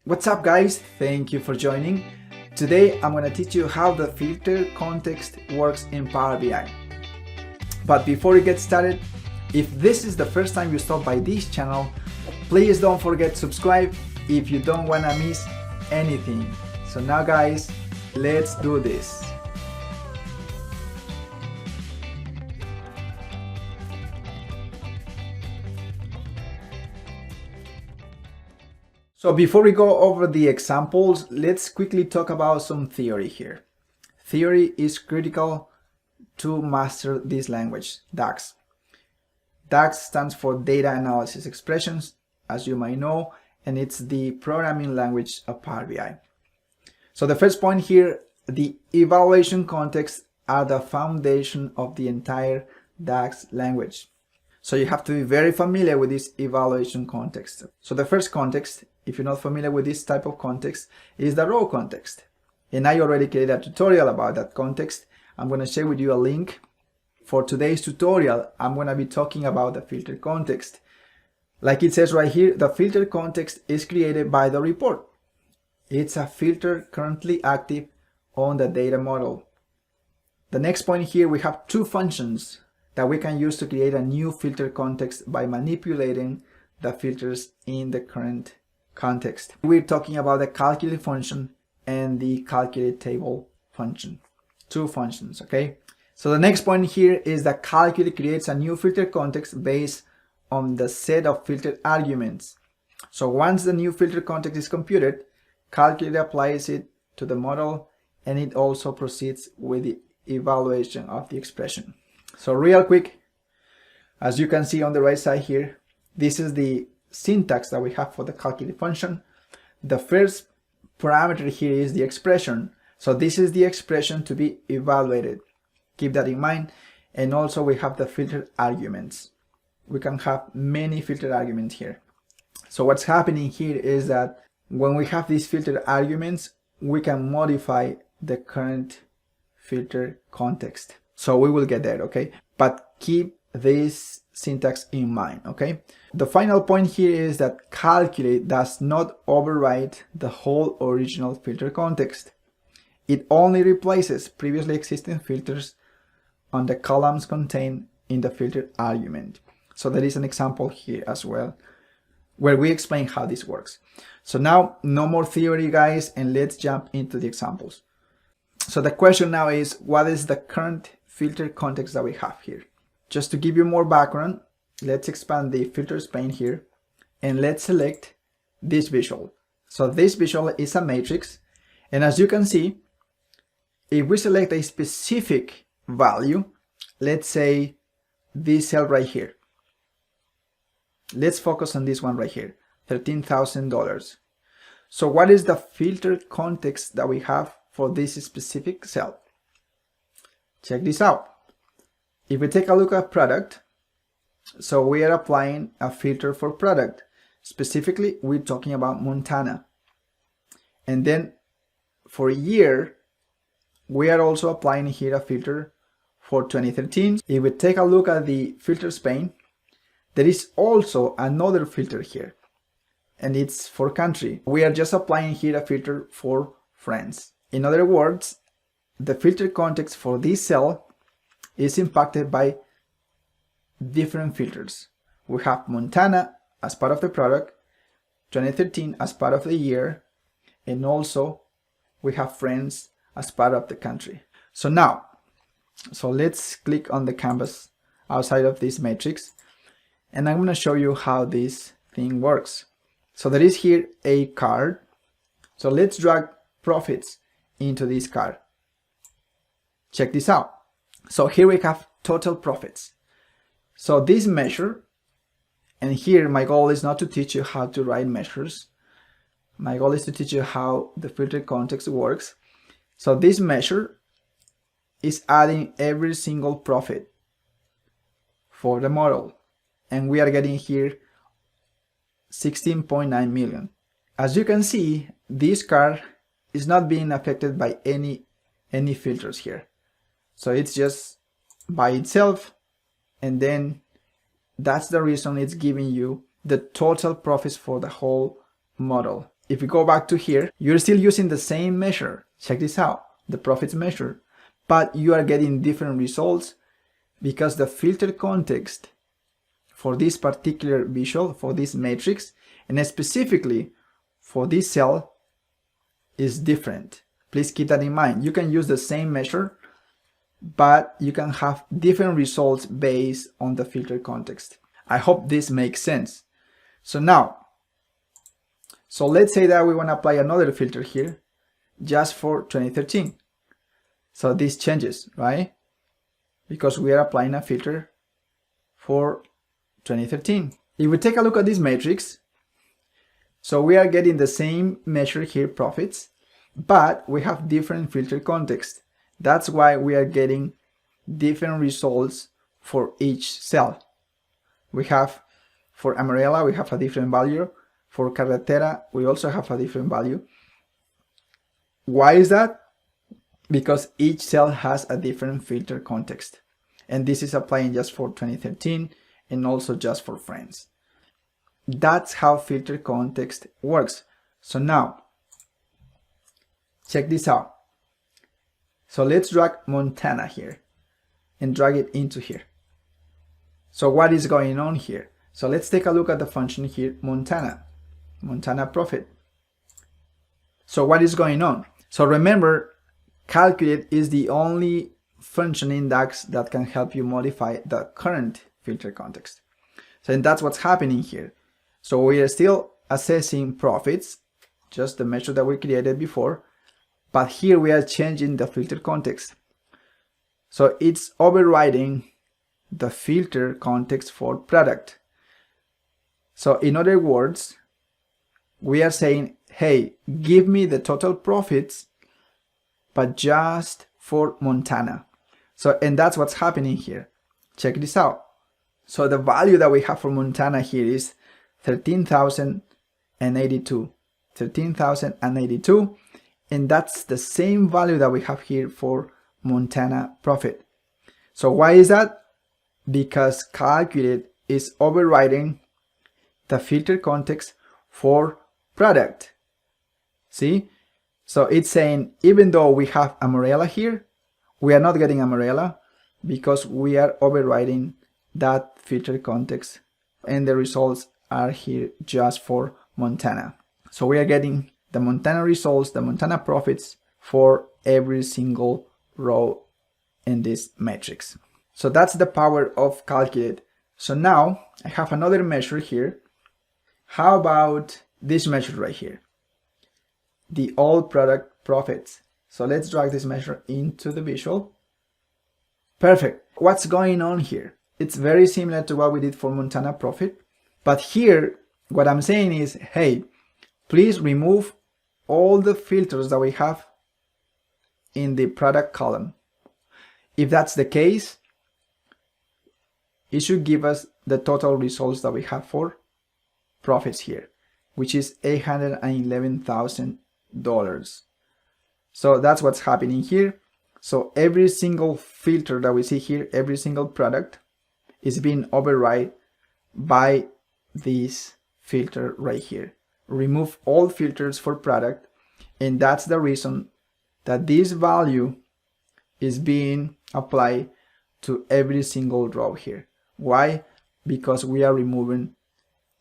What's up guys, thank you for joining. Today I'm going to teach you how the filter context works in Power BI. But before we get started, if this is the first time you stop by this channel, please don't forget to subscribe if you don't want to miss anything. So now guys, let's do this. So before we go over the examples, let's quickly talk about some theory here. Theory is critical to master this language, DAX. DAX stands for Data Analysis Expressions, as you might know, and it's the programming language of Power BI. So the first point here, the evaluation contexts are the foundation of the entire DAX language. So you have to be very familiar with this evaluation context. So the first context, if you're not familiar with this type of context, is the row context. And I already created a tutorial about that context. I'm going to share with you a link. For today's tutorial, I'm going to be talking about the filter context. Like it says right here, the filter context is created by the report. It's a filter currently active on the data model. The next point here, we have two functions that we can use to create a new filter context by manipulating the filters in the current context. We're talking about the calculate function and the calculate table function. Two functions, okay? So the next point here is that calculate creates a new filter context based on the set of filter arguments. So once the new filter context is computed, calculate applies it to the model and it also proceeds with the evaluation of the expression. So real quick, as you can see on the right side here, this is the syntax that we have for the calculate function. The first parameter here is the expression. So this is the expression to be evaluated. Keep that in mind. And also we have the filter arguments. We can have many filter arguments here. So what's happening here is that when we have these filter arguments, we can modify the current filter context. So we will get there, okay? But keep this syntax in mind, okay? The final point here is that calculate does not override the whole original filter context. It only replaces previously existing filters on the columns contained in the filter argument. So there is an example here as well where we explain how this works. So now no more theory guys, and let's jump into the examples. So the question now is, what is the current filter context that we have here? Just to give you more background, let's expand the filters pane here and let's select this visual. So this visual is a matrix, and as you can see, if we select a specific value, let's say this cell right here. Let's focus on this one right here, $13,000. So what is the filter context that we have for this specific cell? Check this out. If we take a look at product, so we are applying a filter for product. Specifically, we're talking about Montana. And then for year, we are also applying here a filter for 2013. If we take a look at the filters pane, there is also another filter here, and it's for country. We are just applying here a filter for France. In other words, the filter context for this cell is impacted by different filters. We have Montana as part of the product, 2013 as part of the year, and also we have France as part of the country. So now, let's click on the canvas outside of this matrix, and I'm going to show you how this thing works. So there is here a card. So let's drag profits into this card. Check this out. So here we have total profits. So this measure, and here my goal is not to teach you how to write measures. My goal is to teach you how the filter context works. So this measure is adding every single profit for the model. And we are getting here 16.9 million. As you can see, this card is not being affected by any filters here. So it's just by itself, and then that's the reason it's giving you the total profits for the whole model. if we go back to here, you're still using the same measure. Check this out, the profits measure, but you are getting different results because the filter context for this particular visual, for this matrix, and specifically for this cell is different. Please keep that in mind. You can use the same measure, but you can have different results based on the filter context. I hope this makes sense. So let's say that we want to apply another filter here just for 2013. So this changes, right? Because we are applying a filter for 2013. If we take a look at this matrix, so we are getting the same measure here, profits, but we have different filter context. That's why we are getting different results for each cell. We have, for Amarela, we have a different value. For Carretera, we also have a different value. Why is that? Because each cell has a different filter context. And this is applying just for 2013 and also just for friends. That's how filter context works. So now, check this out. So let's drag Montana here and drag it into here. So what is going on here? So let's take a look at the function here, Montana profit. So what is going on? So remember, calculate is the only function in DAX that can help you modify the current filter context. So and that's what's happening here. So we are still assessing profits, just the measure that we created before, but here we are changing the filter context. So it's overriding the filter context for product. So in other words, we are saying, hey, give me the total profits, but just for Montana. So, and that's what's happening here. Check this out. So the value that we have for Montana here is 13,082. 13,082. And that's the same value that we have here for Montana profit. So why is that? Because calculate is overriding the filter context for product. See? So it's saying, even though we have Amarela here, we are not getting Amarela because we are overriding that filter context, and the results are here just for Montana. So we are getting the Montana results, the Montana profits for every single row in this matrix. So that's the power of calculate. So now I have another measure here. How about this measure right here? The all product profits. So let's drag this measure into the visual. Perfect. What's going on here? It's very similar to what we did for Montana profit. But here, what I'm saying is, hey, please remove all the filters that we have in the product column. If that's the case, it should give us the total results that we have for profits here, which is $811,000. So that's what's happening here. So every single filter that we see here, every single product is being override by this filter right here. Remove all filters for product, and that's the reason that this value is being applied to every single row here. Why? Because we are removing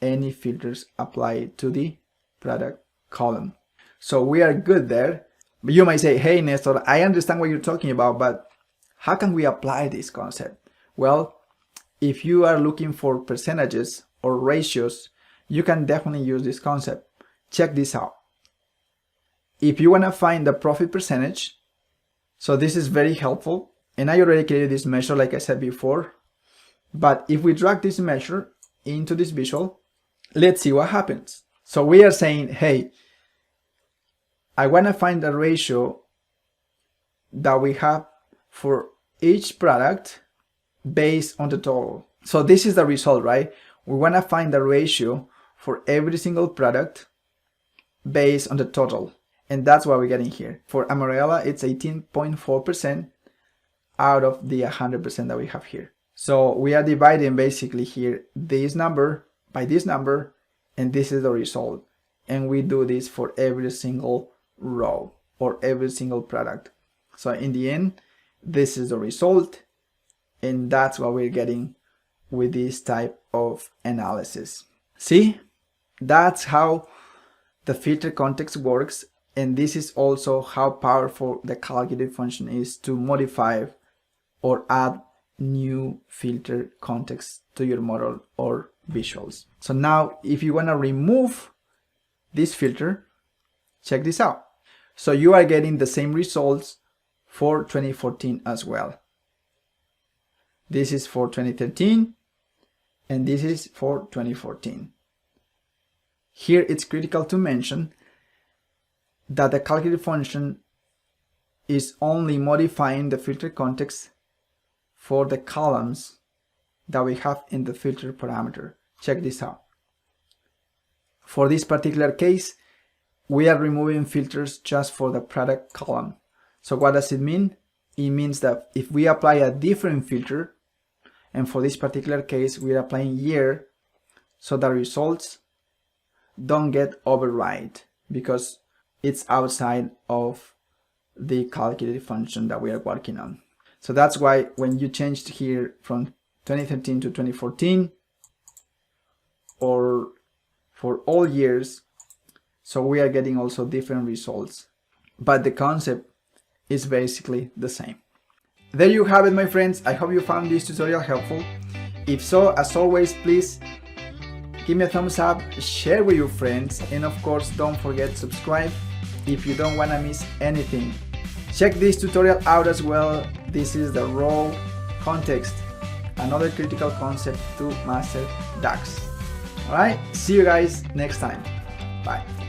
any filters applied to the product column. So we are good there. But you might say, hey Nestor, I understand what you're talking about, but how can we apply this concept? Well, if you are looking for percentages or ratios, you can definitely use this concept. Check this out. If you want to find the profit percentage, so this is very helpful, and I already created this measure like I said before, but if we drag this measure into this visual, let's see what happens. So we are saying, hey, I want to find the ratio that we have for each product based on the total. So this is the result, right? We want to find the ratio for every single product based on the total. And that's what we're getting here. For Amarela, it's 18.4% out of the 100% that we have here. So we are dividing basically here this number by this number, and this is the result. and we do this for every single row or every single product. So in the end, this is the result, and that's what we're getting with this type of analysis. See, that's how the filter context works, and this is also how powerful the calculated function is to modify or add new filter context to your model or visuals. So now if you want to remove this filter, check this out. So you are getting the same results for 2014 as well. This is for 2013 and this is for 2014. Here it's critical to mention that the calculated function is only modifying the filter context for the columns that we have in the filter parameter. Check this out. For this particular case, we are removing filters just for the product column. So what does it mean? It means that if we apply a different filter, and for this particular case we are applying year, so the results don't get override because it's outside of the calculated function that we are working on. So that's why when you changed here from 2013 to 2014 or for all years, so we are getting also different results, but the concept is basically the same. There you have it, my friends. I hope you found this tutorial helpful. If so, as always, please give me a thumbs up, share with your friends, and of course don't forget to subscribe if you don't want to miss anything. Check this tutorial out as well. This is the row context, another critical concept to master DAX. Alright, see you guys next time. Bye.